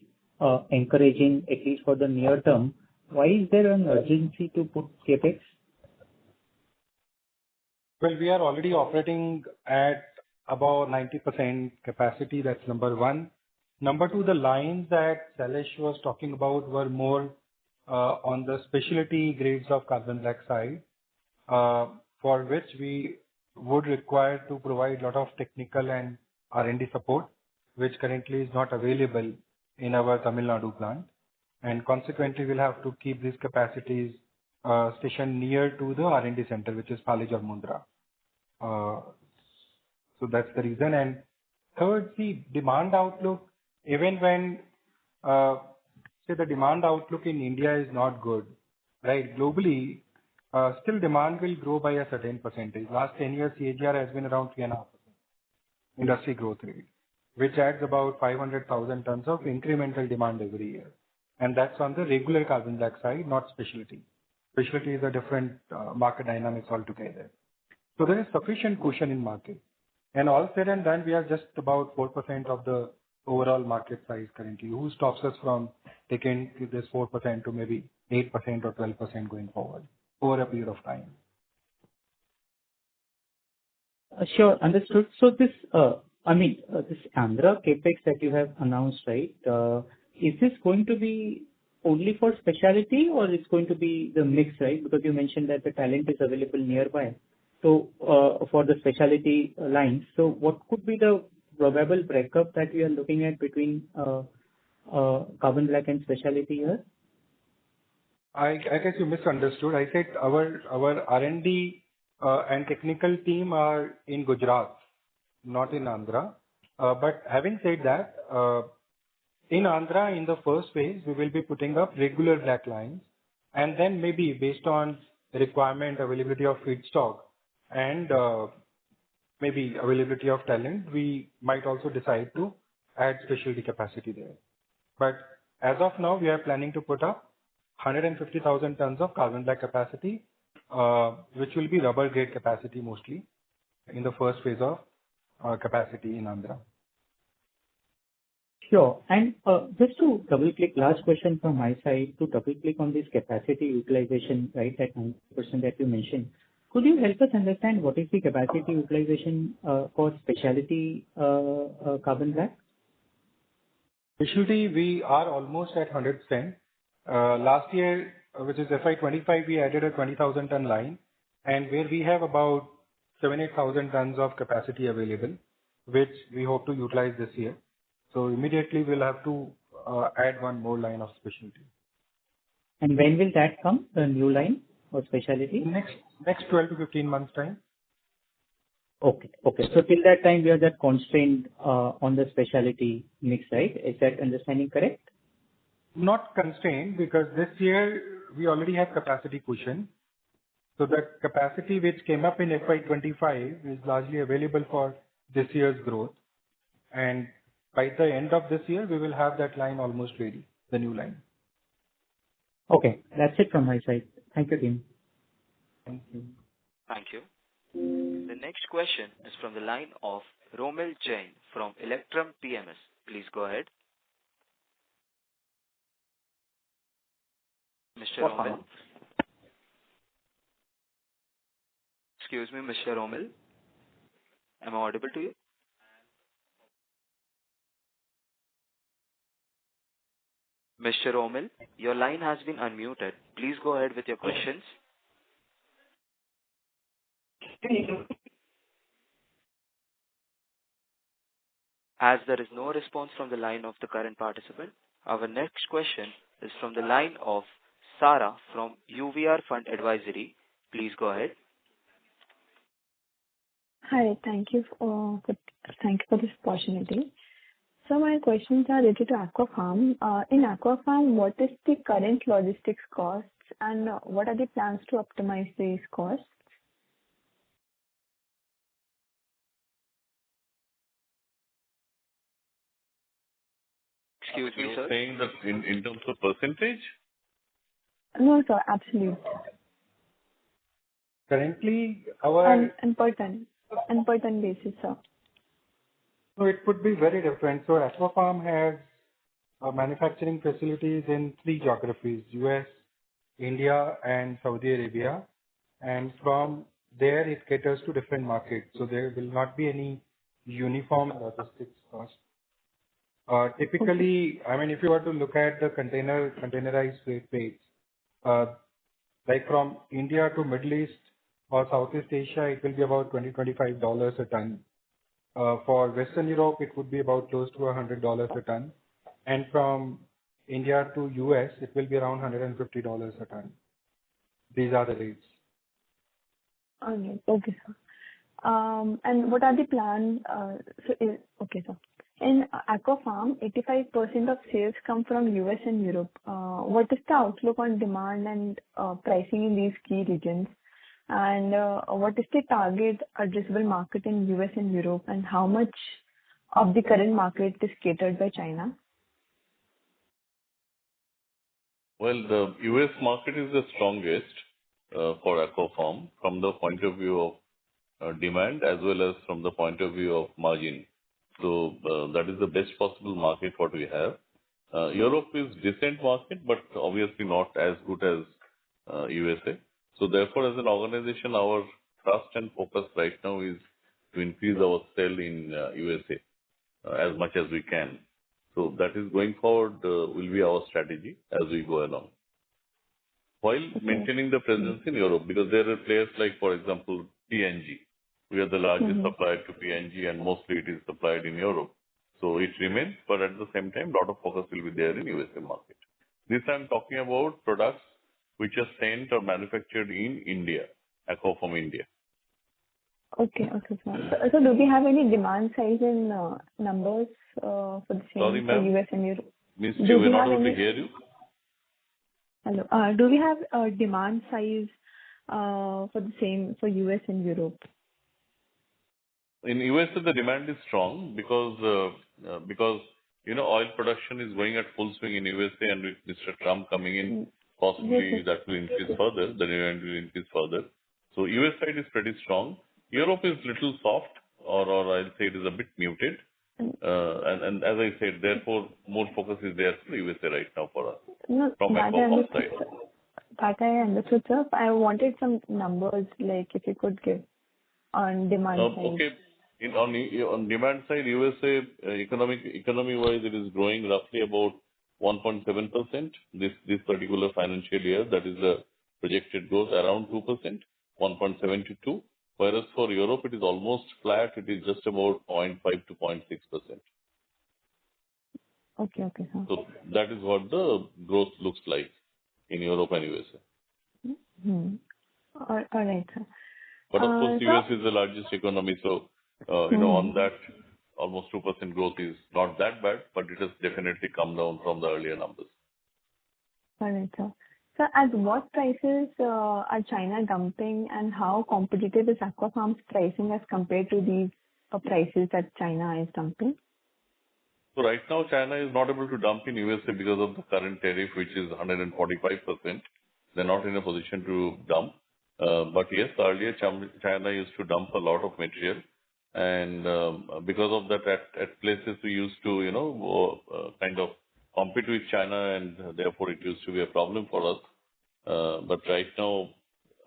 encouraging, at least for the near term, why is there an urgency to put capex? Well, we are already operating at about 90% capacity. That's number one. Number two, the lines that Sailesh was talking about were more on the specialty grades of carbon black side, for which we would require to provide a lot of technical and R&D support, which currently is not available in our Tamil Nadu plant. And consequently, we'll have to keep these capacities stationed near to the R&D center, which is Palej or Mundra. So that's the reason. And third, the demand outlook, even when, say the demand outlook in India is not good, right? Globally, still demand will grow by a certain percentage. Last 10 years, CAGR has been around 3.5% industry growth rate, which adds about 500,000 tons of incremental demand every year. And that's on the regular carbon black side, not specialty. Specialty is a different market dynamics altogether. So there is sufficient cushion in market. And all said and done, we are just about 4% of the overall market size currently. Who stops us from taking this 4% to maybe 8% or 12% going forward over a period of time? Sure, understood. So this, this Andhra capex that you have announced, right? Is this going to be only for specialty, or it's going to be the mix, right? Because you mentioned that the talent is available nearby. So for the specialty lines, so what could be the probable breakup that we are looking at between carbon black and specialty here? I guess you misunderstood. I said our R&D and technical team are in Gujarat, not in Andhra. But having said that, in Andhra, in the first phase, we will be putting up regular black lines, and then maybe based on the requirement, availability of feedstock, and maybe availability of talent, we might also decide to add specialty capacity there. But as of now, we are planning to put up 150,000 tons of carbon black capacity, which will be rubber grade capacity mostly in the first phase of capacity in Andhra. Sure. And just to double click, last question from my side, to double click on this capacity utilization, right, at 90% that you mentioned. Could you help us understand what is the capacity utilization for specialty carbon black? Specialty, we are almost at 100%. Last year, which is FY25, we added a 20,000 ton line, and where we have about 7,000-8,000 tons of capacity available, which we hope to utilize this year. So immediately we'll have to add one more line of specialty. And when will that come, the new line for specialty? Next 12 to 15 months time. Okay. So till that time, we are that constrained on the specialty mix, right? Is that understanding correct? Not constrained, because this year we already have capacity cushion. So the capacity which came up in FY25 is largely available for this year's growth. And by the end of this year, we will have that line almost ready, the new line. Okay, that's it from my side. Thank you, team. Thank you. Thank you. The next question is from the line of Romil Jain from Electrum PMS. Please go ahead. Mr. Romil. Excuse me, Mr. Romil. Am I audible to you? Mr. Romil, your line has been unmuted. Please go ahead with your questions. As there is no response from the line of the current participant, our next question is from the line of Sara from UVR Fund Advisory. Please go ahead. Hi, thank you for this opportunity. So my questions are related to Aquafarm. In Aquafarm, what is the current logistics costs, and what are the plans to optimize these costs? Excuse me, sir. Saying that in terms of percentage? No, sir, absolute. Currently, our... And per ton basis, sir. So it could be very different. So Aquafarm has manufacturing facilities in 3 geographies, US, India, and Saudi Arabia. And from there, it caters to different markets. So there will not be any uniform logistics cost. Typically, I mean, if you were to look at the containerized freight rates, Like from India to Middle East or Southeast Asia, it will be about $25 a ton. For Western Europe, it would be about close to $100 a ton. And from India to US, it will be around $150 a ton. These are the rates. Okay, sir. And what are the plans? Okay, sir. In Aquapharm, 85% of sales come from US and Europe. What is the outlook on demand and pricing in these key regions? And what is the target addressable market in US and Europe? And how much of the current market is catered by China? Well, the US market is the strongest for Aquapharm from the point of view of demand as well as from the point of view of margin. So that is the best possible market what we have. Europe is decent market, but obviously not as good as USA. So therefore, as an organization, our thrust and focus right now is to increase our sale in USA as much as we can. So that is going forward will be our strategy as we go along. While maintaining the presence in Europe, because there are players like, for example, PNG. We are the largest supplier to PNG, and mostly it is supplied in Europe. So it remains, but at the same time, a lot of focus will be there in USA market. This I'm talking about products which are sent or manufactured in India, Aquapharm India. Okay, sir. So do we have any demand size in numbers for the same Sorry, for ma'am. US and Europe? Miss, we were not able to hear you. Hello. Do we have a demand size for the same for US and Europe? In USA, the demand is strong because oil production is going at full swing in USA, and with Mr. Trump coming in, possibly that will increase further. The demand will increase further. So US side is pretty strong. Europe is little soft, or I'll say it is a bit muted. And as I said, therefore, more focus is there for USA right now for us from Aquapharm side. That I understood, sir. I wanted some numbers, like if you could give on demand side. Okay. On demand side, USA economy-wise, it is growing roughly about 1.7% this particular financial year. That is the projected growth around 2%, 1.7 to 2. Whereas for Europe, it is almost flat. It is just about 0.5 to 0.6%. Okay, sir. So that is what the growth looks like in Europe and USA. All right, sir. But of course, US is the largest economy, so on that, almost 2% growth is not that bad, but it has definitely come down from the earlier numbers. All right, sir. So at what prices are China dumping, and how competitive is Aquapharm's pricing as compared to these prices that China is dumping? So right now, China is not able to dump in USA because of the current tariff, which is 145%. They're not in a position to dump. But yes, earlier China used to dump a lot of material. And because of that, at places we used to, kind of compete with China, and therefore it used to be a problem for us. But right now,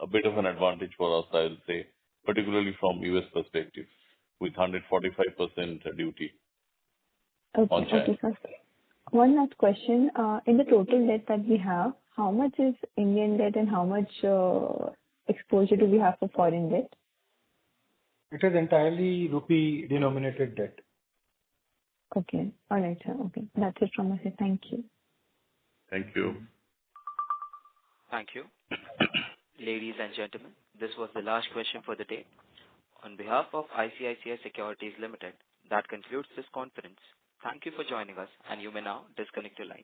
a bit of an advantage for us, I'll say, particularly from US perspective, with 145% duty on China. Okay, sir. One last question. In the total debt that we have, how much is Indian debt and how much exposure do we have for foreign debt? It is entirely rupee denominated debt. Okay. All right, sir. Okay. That's it from my side. Thank you. Thank you. Thank you. Ladies and gentlemen, this was the last question for the day. On behalf of ICICI Securities Limited, that concludes this conference. Thank you for joining us, and you may now disconnect your lines.